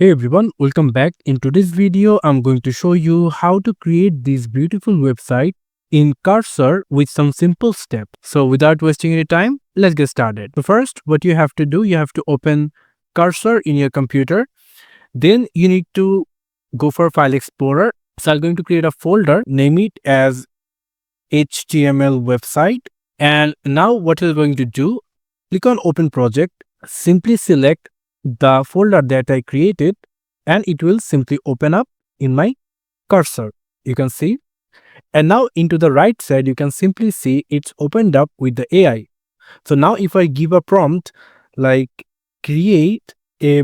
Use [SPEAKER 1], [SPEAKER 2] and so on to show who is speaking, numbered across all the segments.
[SPEAKER 1] Hey everyone, welcome back. In today's video, I'm going to show you how to create this beautiful website in Cursor with some simple steps. So without wasting any time, let's get started. So first, what you have to do, you have to open Cursor in your computer. Then you need to go for File Explorer. So I'm going to create a folder, name it as HTML website. And now what you're going to do, click on Open Project, simply select the folder that I created and it will simply open up in my cursor. You can see. And now into the right side, you can simply see it's opened up with the AI. So now if I give a prompt like create a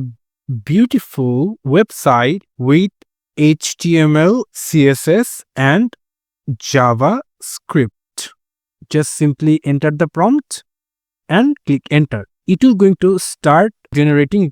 [SPEAKER 1] beautiful website with HTML, CSS and JavaScript, just simply enter the prompt and click enter. It is going to start generating.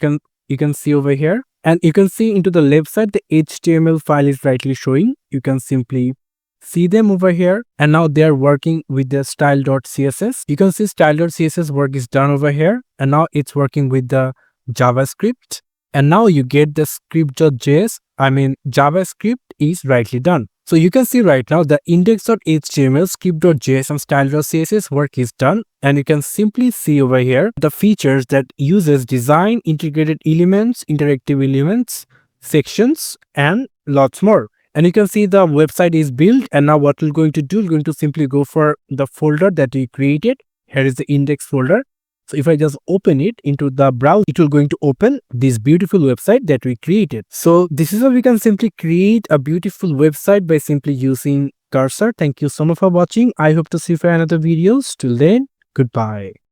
[SPEAKER 1] You can see over here, and you can see into the left side the HTML file is rightly showing. You can simply see them over here, and now they are working with the style.css. You can see style.css work is done over here, and now it's working with the JavaScript, and now you get the script.js. JavaScript is rightly done. So you can see right now the index.html, script.js and style.css work is done, and you can simply see over here the features that uses design, integrated elements, interactive elements, sections and lots more. And you can see the website is built, and now what we're going to do, we're going to simply go for the folder that we created. Here is the index folder. So if I just open it into the browser, it will going to open this beautiful website that we created. So this is how we can simply create a beautiful website by simply using Cursor. Thank you so much for watching. I hope to see you for another videos. Till then, goodbye.